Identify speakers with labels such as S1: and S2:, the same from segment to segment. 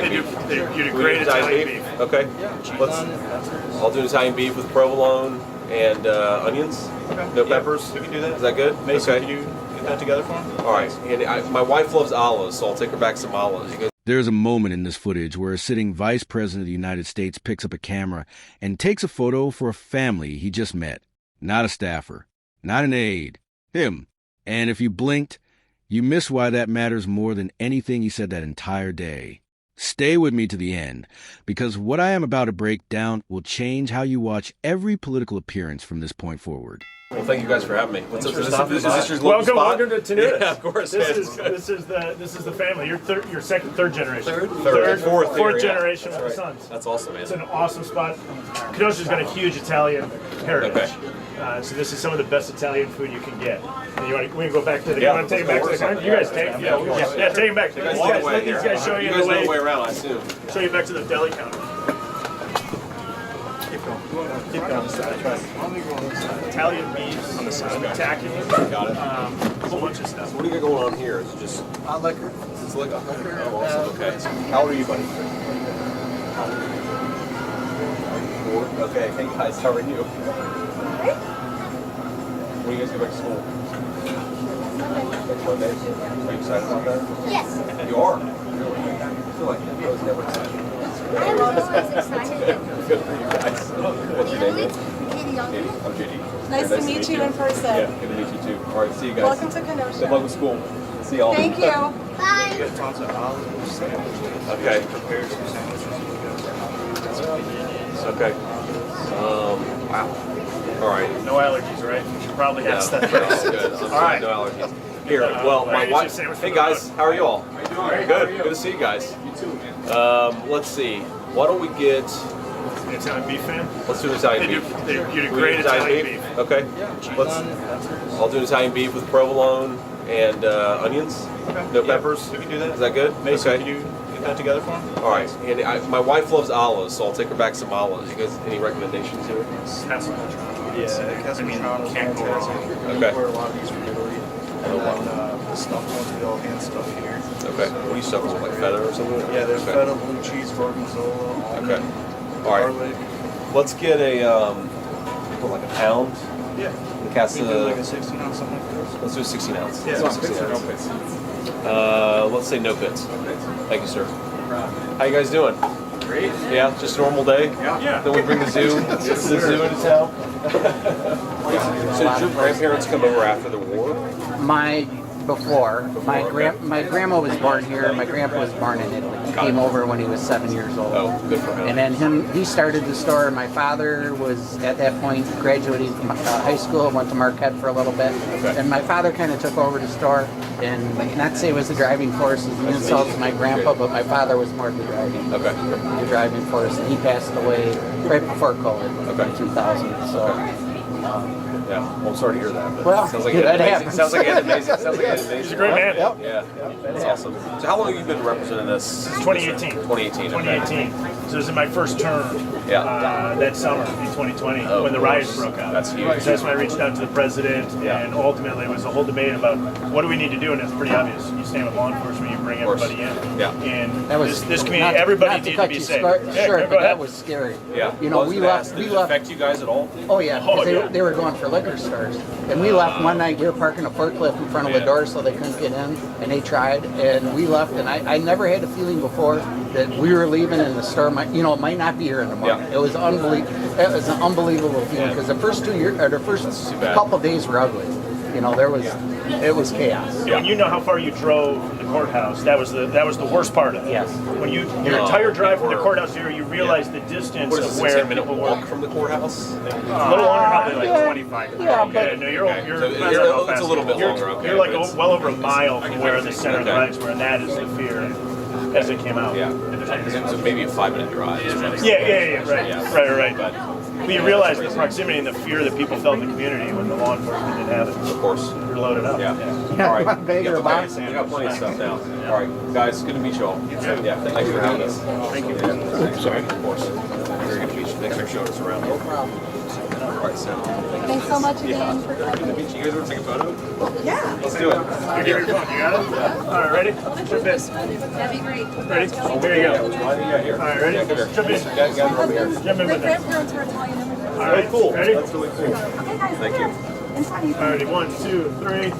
S1: They do great Italian beef.
S2: Okay. I'll do an Italian beef with provolone and onions.
S1: Okay.
S2: No peppers.
S1: We can do that.
S2: Is that good?
S1: Mason,
S2: okay.
S1: can you get that together for him?
S2: All right. And my wife loves olives, so I'll take her back some olives. You guys.
S3: There's a moment in this footage where a sitting vice president of the United States picks up a camera and takes a photo for a family he just met. Not a staffer, not an aide, him. And if you blinked, you miss why that matters more than anything he said that entire day. Stay with me to the end, because what I am about to break down will change how you watch every political appearance from this point forward.
S2: Well, thank you guys for having me. What's up? Is this your local
S1: Welcome,
S2: spot?
S1: welcome to Tenuta.
S2: Yeah, of course.
S1: This is the family. You're third generation.
S2: Fourth
S1: generation with
S2: right.
S1: the sons.
S2: That's awesome, man.
S1: It's an awesome spot. Kenosha's got a huge Italian heritage.
S2: Okay.
S1: So this is some of the best Italian food you can get. And we can go back to the.
S2: Yeah,
S1: you want to take it back to the car? You guys take it. Yeah, take it back. Let these guys show you the way.
S2: You guys know the way around, I assume.
S1: Show you back to the deli counter. Keep going. Italian beefs on the side. Spectacular.
S2: Got it.
S1: A whole bunch of stuff.
S2: What do you got going on here? Is it just
S4: liquor.
S2: it's liquor? Oh, awesome. Okay. How old are you, buddy? 4. Okay. Hey guys, how are you? When do you guys go back to school? Next Monday. Are you excited about that?
S5: Yes.
S2: You are. Really? I feel like I was never excited.
S5: I'm always excited.
S2: Good for you guys. What's your name?
S5: Katie Young.
S2: Katie. I'm JD.
S6: Nice to meet you in person.
S2: Yeah, good to meet you too. All right, see you guys.
S6: Welcome to Kenosha.
S2: Good luck with school. See y'all.
S6: Thank you.
S5: Bye.
S1: Get tons of olive sandwiches.
S2: Okay.
S1: Prepare some sandwiches.
S2: Okay. Wow. All right.
S1: No allergies, right? You should probably ask that
S2: No,
S1: first.
S2: good.
S1: All right.
S2: No allergies. Here, well, my
S1: I'll get you a
S2: wife.
S1: sandwich
S2: Hey
S1: for the
S2: guys,
S1: road.
S2: how are you all?
S1: Very
S2: Good.
S1: good.
S2: Good to see you guys. You too, man. Let's see. Why don't we get?
S1: An Italian beef fan?
S2: Let's do an Italian beef.
S1: They do
S2: Can we do
S1: great Italian beef.
S2: Okay. I'll do an Italian beef with provolone and onions.
S1: Okay.
S2: No
S1: Yeah,
S2: peppers.
S1: we can do that.
S2: Is that good?
S1: Mason,
S2: okay.
S1: can you get that together for him?
S2: All right. And my wife loves olives, so I'll take her back some olives. You guys, any recommendations here?
S1: Yeah, I mean, can't go wrong.
S2: Okay.
S4: Where a lot of these from Italy. And then the stuffed ones, we all hand stuff here.
S2: Okay. What do you stuff with, like feta or something?
S4: Yeah, there's
S2: okay.
S4: feta, blue cheese, gorgonzola, almond,
S2: Okay. All right.
S4: garlic.
S2: Let's get a like a pound.
S4: Yeah.
S2: The cast
S4: We do like a 16 ounce something like this.
S2: Let's do a 16 ounce.
S4: Yeah,
S2: Let's do 16 ounce. Let's say no pits. Thank you, sir. How you guys doing?
S4: Great.
S2: Yeah, just a normal day.
S1: Yeah.
S2: Then we bring the zoo, the zoo into town. So did your grandparents come over after the war?
S7: My grandma was born here. My grandpa was born in Italy. He came over when he was 7 years old.
S2: Oh, good for him.
S7: And then he started the store. My father was at that point graduating from high school, went to Marquette for a little bit,
S2: Okay.
S7: and my father kind of took over the store. And not to say it was the driving force, as an insult to my grandpa, but my father was more the driving force. And he passed away right before COVID in 2000. So.
S2: Yeah, well, I'm sorry to hear that. But
S7: Well,
S2: sounds like
S7: that
S2: amazing.
S7: happens.
S2: Sounds like an amazing. Sounds like an amazing.
S1: He's a great man.
S7: Yep.
S2: Yeah, that's awesome. So how long have you been representing this?
S1: 2018.
S2: 2018. Okay.
S1: 2018. So it was in my first term that summer in 2020 when the riots broke out.
S2: That's huge.
S1: So that's when I reached out to the president, and ultimately it was a whole debate about what do we need to do, and it's pretty obvious. You stand with law enforcement, you bring everybody in.
S2: Yeah.
S1: And
S7: That was
S1: this community, everybody needs to be safe.
S7: Sure,
S1: Go
S7: but that
S1: ahead.
S7: was scary.
S2: Yeah.
S7: You know,
S2: I was
S7: we
S2: gonna
S7: left.
S2: ask,
S7: We
S2: did it
S7: left.
S2: affect you guys at all?
S7: Oh yeah,
S1: Oh,
S7: because
S1: yeah.
S7: they were going for liquor stores, and we left one night. We were parking a forklift in front of the door so they couldn't get in, and they tried, and we left. And I never had a feeling before that we were leaving, and the store might not be here in the morning.
S2: Yeah.
S7: It was unbelievable. It was an unbelievable feeling because the first 2 years, or the first
S2: too bad.
S7: couple days were ugly. You know, it was chaos.
S1: When you know how far you drove from the courthouse, that was the worst part of it.
S7: Yes.
S1: When your entire drive from the courthouse here, you realize the distance
S2: What is
S1: of
S2: this,
S1: where
S2: 10-minute
S1: people
S2: walk
S1: were.
S2: from the courthouse?
S1: A little longer, probably like 25.
S7: Yeah, but-
S1: no, you're
S2: Okay. So
S1: depends on how
S2: it's
S1: fast
S2: a little
S1: you
S2: bit
S1: go.
S2: longer, okay,
S1: You're like
S2: but it's-
S1: well over a mile from where the center of the
S2: Okay.
S1: riots were, and that is the fear as it came out.
S2: Yeah. So maybe a 5-minute drive.
S1: Right.
S2: But
S1: But you realize the proximity and the fear that people felt in the community when the law enforcement didn't have it.
S2: of course.
S1: You're loaded up.
S2: Yeah.
S7: Yeah,
S2: All right.
S7: want a bag or a box?
S2: We got plenty of stuff now. All right, guys. Good to meet you all. Yeah. Thanks for having us. Thank you. Sorry. Of course. Very good to meet you. Thanks for showing us around.
S7: No problem.
S2: Right, so.
S5: Thanks so much again for
S2: Good to meet you. You guys want to take a photo?
S5: Yeah.
S2: Let's do it.
S1: Here, give me your phone. You got it? Yeah. All right, ready? Jump in.
S5: That'd be great.
S1: Ready? Here you go.
S2: Yeah, here.
S1: All right, ready?
S2: Yeah, come here.
S1: Jump in.
S2: Guys, over here.
S1: Jump in
S5: My
S1: with me.
S5: grandparents are Italian immigrants.
S1: All right, cool. Ready?
S2: That's really cool.
S5: Okay, guys.
S2: Thank you.
S5: Inside you.
S1: All righty, 1, 2, 3.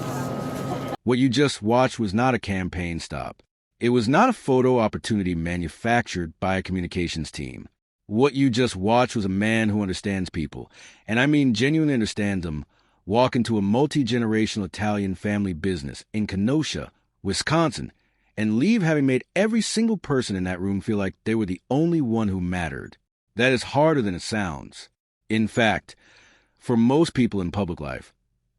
S3: What you just watched was not a campaign stop. It was not a photo opportunity manufactured by a communications team. What you just watched was a man who understands people, and I mean genuinely understands them, walk into a multi-generational Italian family business in Kenosha, Wisconsin, and leave having made every single person in that room feel like they were the only one who mattered. That is harder than it sounds. In fact, for most people in public life,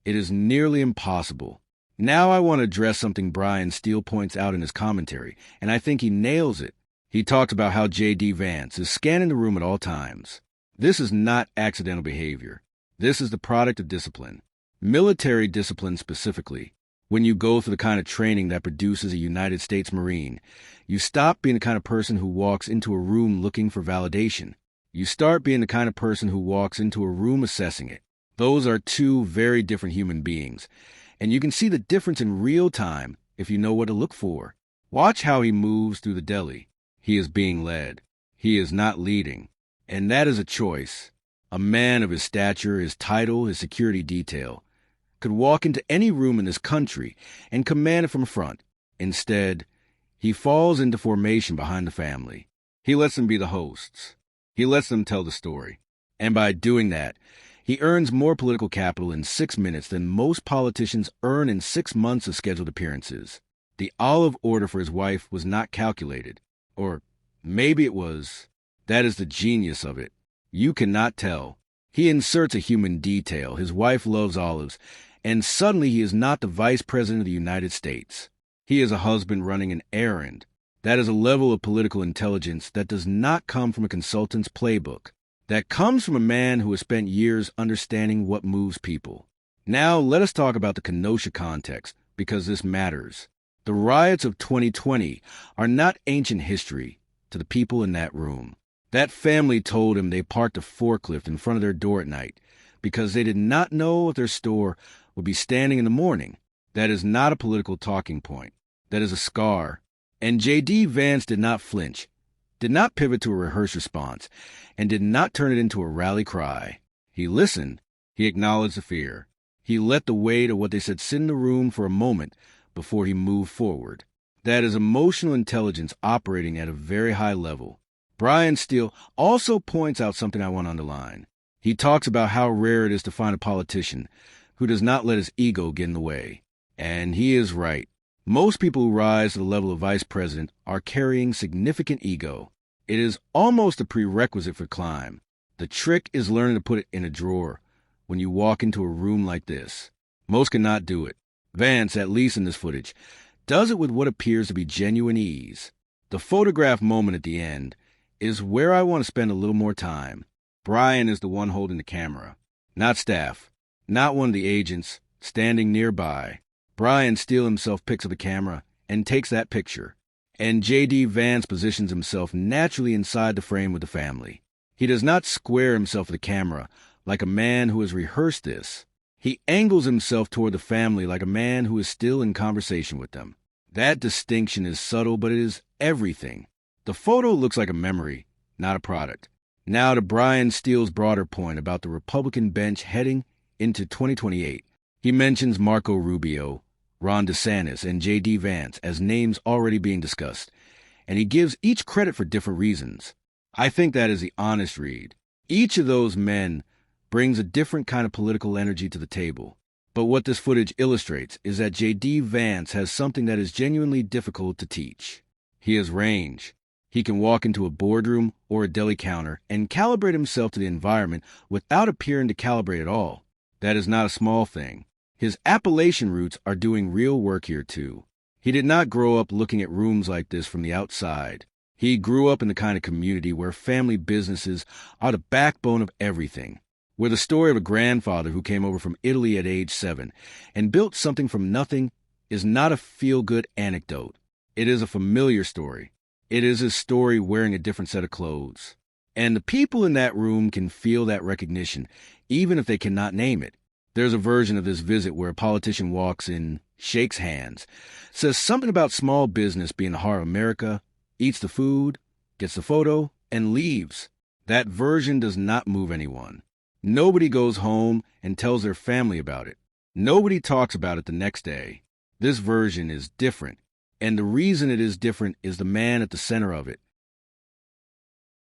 S3: it is nearly impossible. Now I want to address something Brian Steele points out in his commentary, and I think he nails it. He talks about how J.D. Vance is scanning the room at all times. This is not accidental behavior. This is the product of discipline. Military discipline specifically. When you go through the kind of training that produces a United States Marine, you stop being the kind of person who walks into a room looking for validation. You start being the kind of person who walks into a room assessing it. Those are two very different human beings, and you can see the difference in real time if you know what to look for. Watch how he moves through the deli. He is being led. He is not leading. And that is a choice. A man of his stature, his title, his security detail could walk into any room in this country and command it from front. Instead, he falls into formation behind the family. He lets them be the hosts. He lets them tell the story. And by doing that, he earns more political capital in 6 minutes than most politicians earn in 6 months of scheduled appearances. The olive order for his wife was not calculated. Or maybe it was. That is the genius of it. You cannot tell. He inserts a human detail. His wife loves olives. And suddenly he is not the vice president of the United States. He is a husband running an errand. That is a level of political intelligence that does not come from a consultant's playbook. That comes from a man who has spent years understanding what moves people. Now let us talk about the Kenosha context, because this matters. The riots of 2020 are not ancient history to the people in that room. That family told him they parked a forklift in front of their door at night because they did not know if their store would be standing in the morning. That is not a political talking point. That is a scar. And J.D. Vance did not flinch, did not pivot to a rehearsed response, and did not turn it into a rally cry. He listened. He acknowledged the fear. He let the weight of what they said sit in the room for a moment before he moved forward. That is emotional intelligence operating at a very high level. Brian Steele also points out something I want to underline. He talks about how rare it is to find a politician who does not let his ego get in the way. And he is right. Most people who rise to the level of vice president are carrying significant ego. It is almost a prerequisite for climb. The trick is learning to put it in a drawer when you walk into a room like this. Most cannot do it. Vance, at least in this footage, does it with what appears to be genuine ease. The photograph moment at the end is where I want to spend a little more time. Brian is the one holding the camera, not staff, not one of the agents standing nearby. Brian Steele himself picks up the camera and takes that picture, and J.D. Vance positions himself naturally inside the frame with the family. He does not square himself to the camera like a man who has rehearsed this. He angles himself toward the family like a man who is still in conversation with them. That distinction is subtle, but it is everything. The photo looks like a memory, not a product. Now to Brian Steele's broader point about the Republican bench heading into 2028. He mentions Marco Rubio, Ron DeSantis, and J.D. Vance as names already being discussed, and he gives each credit for different reasons. I think that is the honest read. Each of those men brings a different kind of political energy to the table. But what this footage illustrates is that J.D. Vance has something that is genuinely difficult to teach. He has range. He can walk into a boardroom or a deli counter and calibrate himself to the environment without appearing to calibrate at all. That is not a small thing. His Appalachian roots are doing real work here too. He did not grow up looking at rooms like this from the outside. He grew up in the kind of community where family businesses are the backbone of everything, where the story of a grandfather who came over from Italy at age 7 and built something from nothing is not a feel-good anecdote. It is a familiar story. It is his story wearing a different set of clothes. And the people in that room can feel that recognition, even if they cannot name it. There's a version of this visit where a politician walks in, shakes hands, says something about small business being the heart of America, eats the food, gets the photo, and leaves. That version does not move anyone. Nobody goes home and tells their family about it. Nobody talks about it the next day. This version is different, and the reason it is different is the man at the center of it.